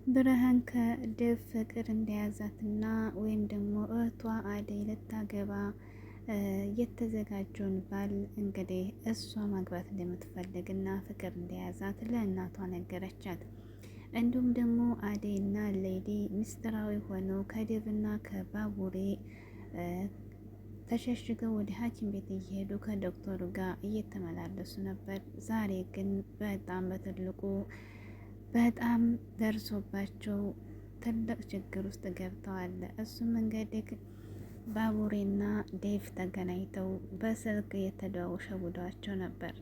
ብርሃን ከዴቭ ፍቅር እንደያዛትና ወይም ደግሞ እህቷ አደይ ልታገባ የተዘጋጀውን ባል እንግዲህ እሷ ማግባት እንደምትፈልግና ፍቅር እንደያዛት ለእናቷ ነገረቻት። እንዲሁም ደግሞ አደይና ሌዲ ምስጢራዊ ሆነው ከዴቭና ከባቡሬ ተሸሽገው ወደ ሐኪም ቤት እየሄዱ ከዶክተሩ ጋር እየተመላለሱ ነበር። ዛሬ ግን በጣም በትልቁ በጣም ደርሶባቸው ትልቅ ችግር ውስጥ ገብተዋል። እሱም እንግዲህ ባቡሬና ዴቭ ተገናኝተው በስልክ እየተደዋወሸውዷቸው ነበር።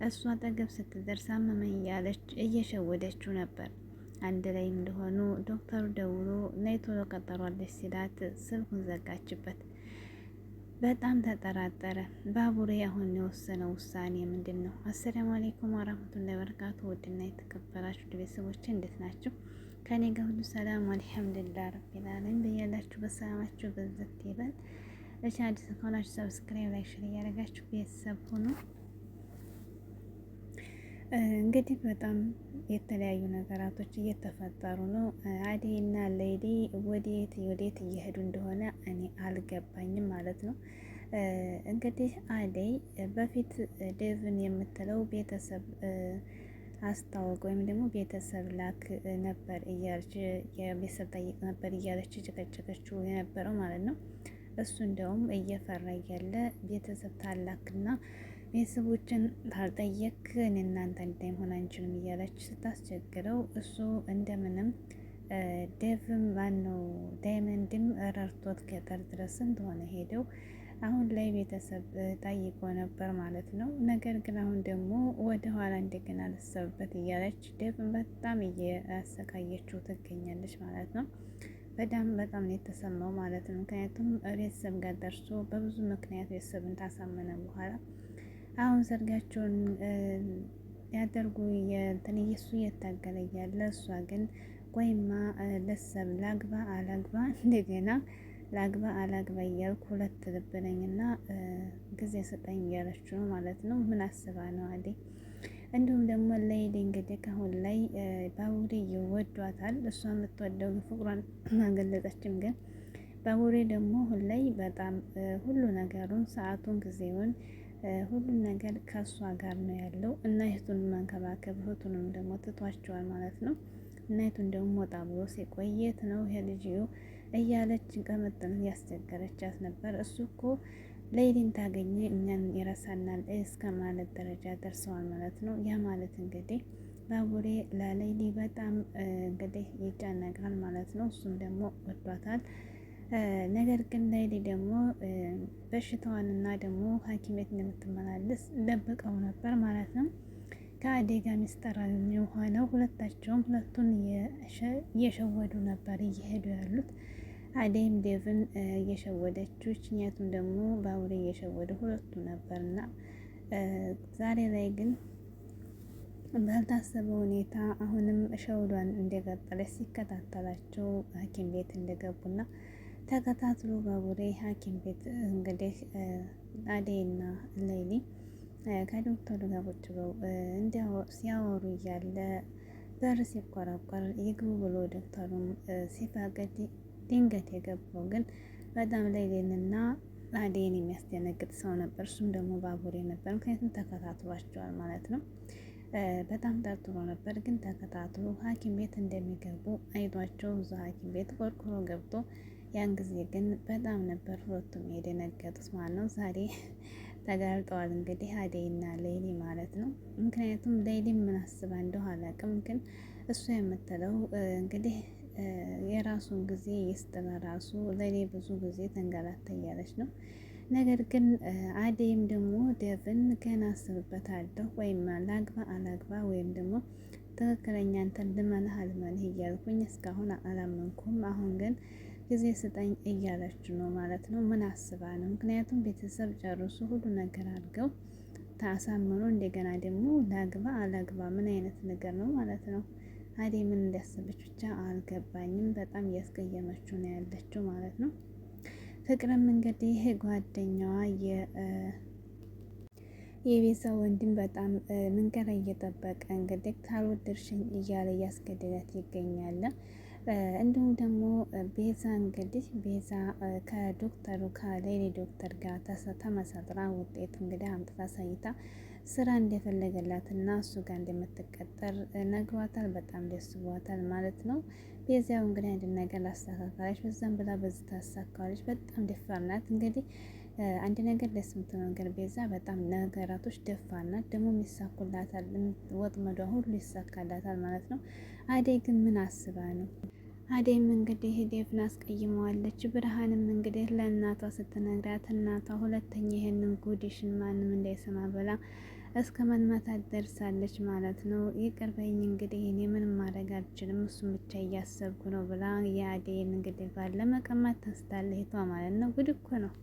እሷ አጠገብ ስትደርስ አመመኝ እያለች እየሸወደችው ነበር። አንድ ላይ እንደሆኑ ዶክተሩ ደውሎ ነይ ቶሎ ቀጠሯለች ሲላት ስልኩን ዘጋችበት። በጣም ተጠራጠረ። ባቡሬ አሁን የወሰነው ውሳኔ ምንድን ነው? አሰላሙ አለይኩም ወራህመቱላሂ ወበረካቱ። ውድና የተከበራችሁ ቤተሰቦች እንዴት ናቸው? ከኔ ጋር ሁሉ ሰላም አልሐምዱሊላህ ረቢል ዓለሚን። በያላችሁ በሰላማችሁ በዘት ይበል። ለቻናል ከሆናችሁ ሰብስክራይብ፣ ላይክ፣ ሼር እያደረጋችሁ ቤተሰብ ሁኑ። እንግዲህ በጣም የተለያዩ ነገራቶች እየተፈጠሩ ነው። አደይ እና ሌዲ ወዴት እየሄዱ እንደሆነ እኔ አልገባኝም ማለት ነው። እንግዲህ አደይ በፊት ዴቭን የምትለው ቤተሰብ አስታወቅ ወይም ደግሞ ቤተሰብ ላክ ነበር እያለች የቤተሰብ ጠይቅ ነበር እያለች ጨቀጨቀችው የነበረው ማለት ነው። እሱ እንደውም እየፈራ እያለ ቤተሰብ ታላክና ቤተሰቦችን ታልጠየቅ እኔ እናንተ እንዳይሆን አንችልም እያለች ስታስቸግረው እሱ እንደምንም ዴቭም ማነው ዳይመንድም ረድቶት ገጠር ድረስ እንደሆነ ሄደው አሁን ላይ ቤተሰብ ጠይቆ ነበር ማለት ነው። ነገር ግን አሁን ደግሞ ወደ ኋላ እንደገና ልሰብበት እያለች ዴቭን በጣም እያሰቃየችው ትገኛለች ማለት ነው። በጣም ነው የተሰማው ማለት ነው። ምክንያቱም ቤተሰብ ጋር ደርሶ በብዙ ምክንያት ቤተሰብን ታሳመነ በኋላ አሁን ሰርጋቸውን ያደርጉ እሱ እየታገለ እያለ እሷ ግን ቆይማ ለሰብ ላግባ አላግባ እንደገና ላግባ አላግባ እያልኩ ሁለት ልብ ነኝና ጊዜ ስጠኝ እያለችው ነው ማለት ነው። ምን አስባ ነው አደይ? እንዲሁም ደግሞ ሌሊ እንግዲህ ከአሁን ላይ ባቡሬ ይወዷታል። እሷ የምትወደው ፍቅሯን አልገለጸችም። ግን ባቡሬ ደግሞ አሁን ላይ በጣም ሁሉ ነገሩን ሰዓቱን ጊዜውን ሁሉም ነገር ከእሷ ጋር ነው ያለው እና እህቱን መንከባከብ እህቱንም ደግሞ ትቷቸዋል ማለት ነው። እና እህቱን ደግሞ ወጣ ብሎ ሲቆየት ነው ይሄ ልጅዮ እያለች ቀመጥን ያስቸገረቻት ነበር። እሱ እኮ ሌሊን ታገኘ እኛን ይረሳናል እስከ ማለት ደረጃ ደርሰዋል ማለት ነው። ያ ማለት እንግዲህ ባቡሬ ለሌሊ በጣም እንግዲህ ይጨነቃል ማለት ነው። እሱም ደግሞ ወዷታል። ነገር ግን ሌሊ ደግሞ በሽታዋንና ደግሞ ሐኪም ቤት እንደምትመላለስ ደብቀው ነበር ማለት ነው። ከአደይ ጋር ሚስጥራዊ የሆነው ሁለቱን እየሸወዱ ነበር እየሄዱ ያሉት። አደይም ዴቭን እየሸወደችው ችኛቱም ደግሞ ባቡሬ እየሸወደ ሁለቱ ነበርና ዛሬ ላይ ግን ባልታሰበ ሁኔታ አሁንም ሸውዷን እንደቀጠለች ሲከታተላቸው ሐኪም ቤት እንደገቡና ተከታትሎ ባቡሬ ሐኪም ቤት እንግዲህ አደይና ሌሊ ከዶክተሩ ጋር ቁጭ ብለው ሲያወሩ እያለ በር ሲቆረቆር ይግቡ ብሎ ዶክተሩም ሲፈቅድ ድንገት የገባው ግን በጣም ሌሊንና አደይን የሚያስደነግጥ ሰው ነበር። እሱም ደግሞ ባቡሬ ነበር። ምክንያቱም ተከታትሏቸዋል ማለት ነው። በጣም ጠርጥሮ ነበር። ግን ተከታትሎ ሐኪም ቤት እንደሚገቡ አይቷቸው እዛ ሐኪም ቤት ቆርቆሮ ገብቶ ያን ጊዜ ግን በጣም ነበር ሁለቱም የደነገጡት ማለት ነው። ዛሬ ተጋልጠዋል እንግዲህ አደይና ሌሊ ማለት ነው። ምክንያቱም ሌሊ ምን አስባ እንደው አላውቅም፣ ግን እሱ የምትለው እንግዲህ የራሱን ጊዜ ይስጥ ለራሱ ለኔ ብዙ ጊዜ ተንገላታ እያለች ነው። ነገር ግን አደይም ደግሞ ዴቭን ገና አስብበታለሁ ወይም ላግባ አላግባ ወይም ደግሞ ትክክለኛ እንትን ልመንህ አልመንህ እያልኩኝ እስካሁን አላመንኩም። አሁን ግን ጊዜ ስጠኝ እያለች ነው ማለት ነው። ምን አስባ ነው? ምክንያቱም ቤተሰብ ጨርሱ ሁሉ ነገር አድርገው ታሳምኖ እንደገና ደግሞ ላግባ አላግባ ምን አይነት ነገር ነው ማለት ነው። አደይ ምን እንዳሰበች ብቻ አልገባኝም። በጣም እያስቀየመችው ነው ያለችው ማለት ነው። ፍቅርም እንግዲህ ጓደኛዋ የቤዛ ወንድም በጣም መንገድ ላይ እየጠበቀ እንግዲህ ካልወደድሽኝ እያለ እያስገደዳት ይገኛል። እንዲሁም ደግሞ ቤዛ እንግዲህ ቤዛ ከዶክተሩ ከሌሊ ዶክተር ጋር ተመሳጥራ ውጤት እንግዲህ አምጥታ ሳይታ ስራ እንደፈለገላት እና እሱ ጋር እንደምትቀጠር ነግሯታል። በጣም ደስ ብሏታል ማለት ነው። ቤዛው እንግዲህ አንድ ነገር ላስተካከለች በዛም ብላ በዚህ ታሳካለች። በጣም ደፋር ናት። እንግዲህ አንድ ነገር ደስ የምትለው ነገር ቤዛ በጣም ነገራቶች ደፋር ናት። ደግሞ ይሳኩላታል፣ ወጥመዷ ሁሉ ይሳካላታል ማለት ነው። አደይ ግን ምን አስባ ነው? አደይም እንግዲህ ዴቭን አስቀይመዋለች። ብርሃንም እንግዲህ ለእናቷ ስትነግራት እናቷ ሁለተኛ ይሄንን ጉድሽን ማንም እንዳይሰማ ብላ እስከ መመታት ደርሳለች ማለት ነው። ይቅር በይኝ እንግዲህ እኔ ምንም ማድረግ አልችልም፣ እሱም ብቻ እያሰብኩ ነው ብላ የአደይን እንግዲህ ባለ መቀማት ተስታለች ማለት ነው። ጉድ እኮ ነው።